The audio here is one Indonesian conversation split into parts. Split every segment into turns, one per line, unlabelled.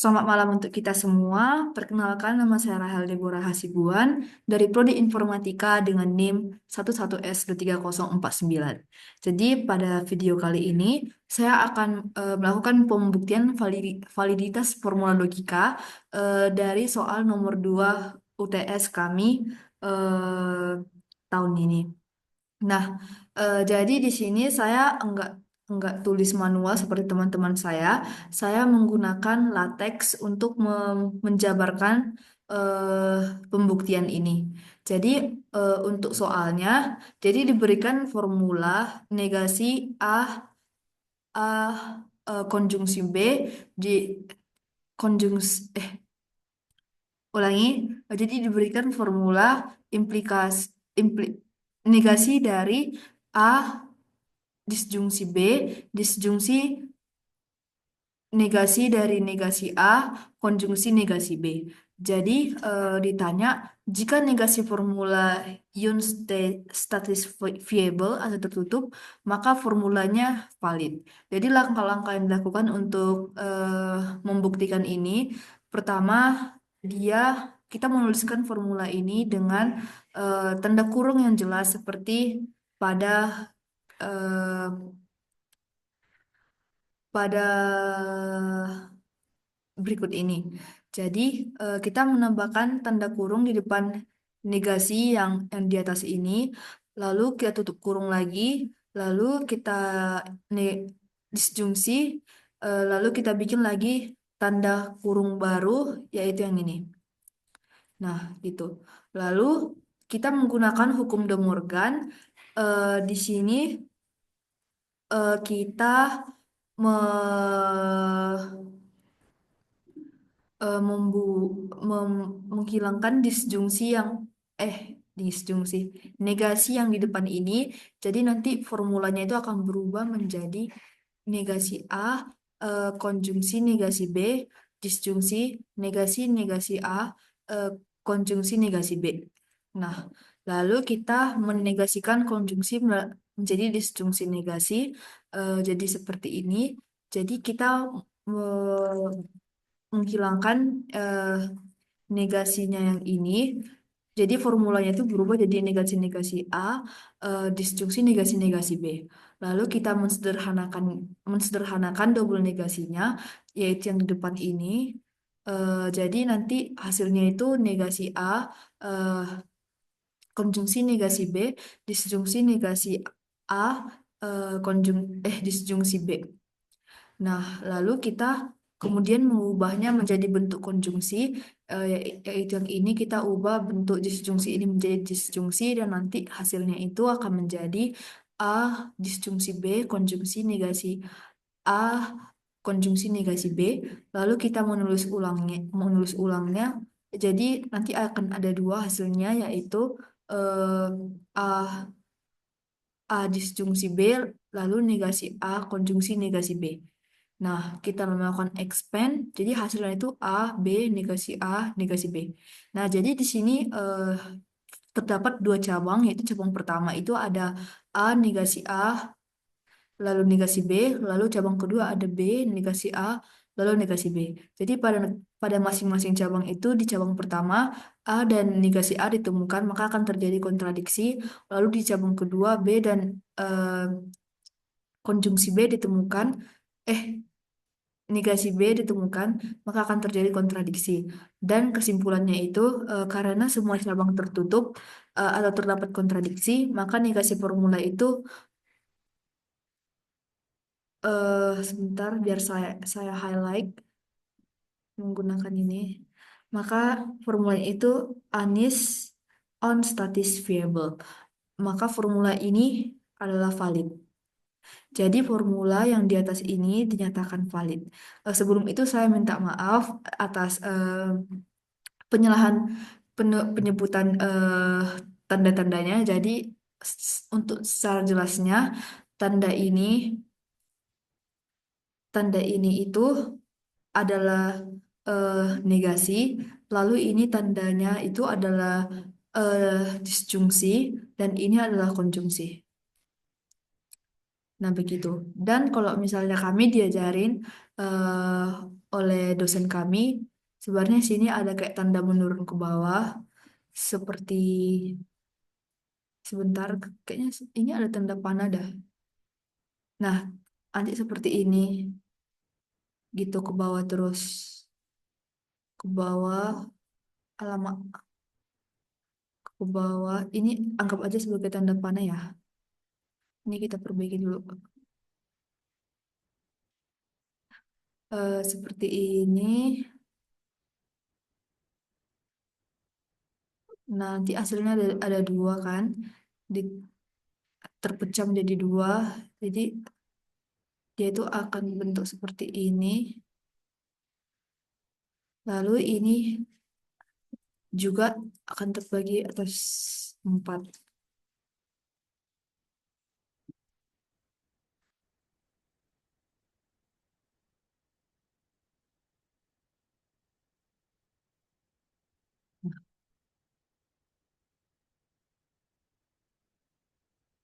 Selamat malam untuk kita semua. Perkenalkan, nama saya Rahel Deborah Hasibuan dari Prodi Informatika dengan NIM 11S23049. Jadi pada video kali ini saya akan melakukan pembuktian validitas formula logika dari soal nomor 2 UTS kami eh, tahun ini. Nah, jadi di sini saya enggak tulis manual seperti teman-teman saya. Saya menggunakan latex untuk menjabarkan eh, pembuktian ini. Jadi untuk soalnya, jadi diberikan formula negasi A konjungsi B di konjungsi ulangi. Jadi diberikan formula implikas impli, negasi dari A disjungsi B, disjungsi negasi dari negasi A, konjungsi negasi B. Jadi ditanya, jika negasi formula ion statis viable atau tertutup, maka formulanya valid. Jadi langkah-langkah yang dilakukan untuk membuktikan ini, pertama, dia kita menuliskan formula ini dengan tanda kurung yang jelas seperti pada eh, pada berikut ini. Jadi kita menambahkan tanda kurung di depan negasi yang di atas ini, lalu kita tutup kurung lagi, lalu kita ne- disjungsi, lalu kita bikin lagi tanda kurung baru, yaitu yang ini. Nah, gitu. Lalu kita menggunakan hukum De Morgan. Di sini kita me- menghilangkan disjungsi eh disjungsi negasi yang di depan ini. Jadi nanti formulanya itu akan berubah menjadi negasi A konjungsi negasi B, disjungsi negasi A eh, konjungsi negasi B. Nah, lalu kita menegasikan konjungsi menjadi disjungsi negasi. Jadi seperti ini. Jadi kita menghilangkan negasinya yang ini. Jadi formulanya itu berubah jadi negasi-negasi A, disjungsi negasi-negasi B. Lalu kita mensederhanakan double negasinya, yaitu yang di depan ini. Jadi nanti hasilnya itu negasi A, eh, konjungsi negasi B, disjungsi negasi A, disjungsi B. Nah, lalu kita kemudian mengubahnya menjadi bentuk konjungsi, yaitu yang ini kita ubah bentuk disjungsi ini menjadi disjungsi dan nanti hasilnya itu akan menjadi A disjungsi B konjungsi negasi A konjungsi negasi B. Lalu kita menulis ulangnya. Jadi nanti akan ada dua hasilnya yaitu A A disjungsi B lalu negasi A konjungsi negasi B. Nah, kita melakukan expand, jadi hasilnya itu A, B, negasi B. Nah, jadi di sini terdapat dua cabang, yaitu cabang pertama itu ada A, negasi A, lalu negasi B, lalu cabang kedua ada B, negasi A, lalu negasi B. Jadi pada masing-masing cabang itu di cabang pertama A dan negasi A ditemukan, maka akan terjadi kontradiksi. Lalu di cabang kedua B dan eh, konjungsi B ditemukan, eh negasi B ditemukan, maka akan terjadi kontradiksi. Dan kesimpulannya itu, karena semua cabang tertutup atau terdapat kontradiksi, maka negasi formula itu, sebentar biar saya highlight menggunakan ini. Maka formula itu Anis on statis variable. Maka formula ini adalah valid. Jadi formula yang di atas ini dinyatakan valid. Sebelum itu saya minta maaf atas penyalahan penyebutan tanda-tandanya. Jadi untuk secara jelasnya tanda ini tanda ini itu adalah eh, negasi, lalu ini tandanya itu adalah eh, disjungsi dan ini adalah konjungsi. Nah, begitu. Dan kalau misalnya kami diajarin eh, oleh dosen kami, sebenarnya sini ada kayak tanda menurun ke bawah, seperti sebentar, kayaknya ini ada tanda panah dah. Nah, nanti seperti ini, gitu ke bawah terus, ke bawah, alamak, ke bawah. Ini anggap aja sebagai tanda panah ya. Ini kita perbaiki dulu. Seperti ini. Nanti hasilnya ada dua kan, di, terpecah menjadi dua. Jadi dia itu akan bentuk seperti ini. Lalu ini juga akan terbagi atas empat.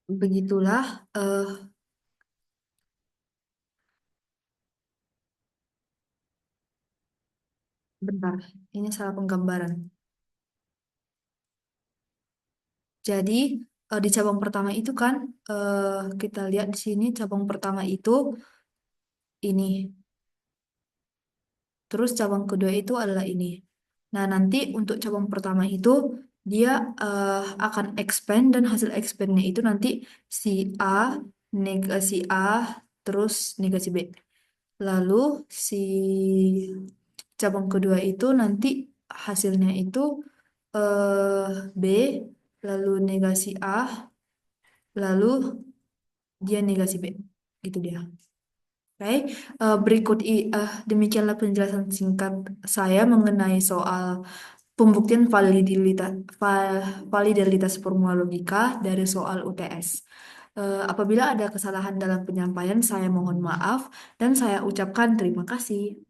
Begitulah, bentar, ini salah penggambaran. Jadi di cabang pertama itu kan kita lihat di sini cabang pertama itu ini. Terus cabang kedua itu adalah ini. Nah, nanti untuk cabang pertama itu dia akan expand dan hasil expandnya itu nanti si A, negasi A, terus negasi B. Lalu si cabang kedua itu nanti hasilnya itu B, lalu negasi A, lalu dia negasi B. Gitu dia. Oke, demikianlah penjelasan singkat saya mengenai soal pembuktian validitas formula logika dari soal UTS. Apabila ada kesalahan dalam penyampaian, saya mohon maaf dan saya ucapkan terima kasih.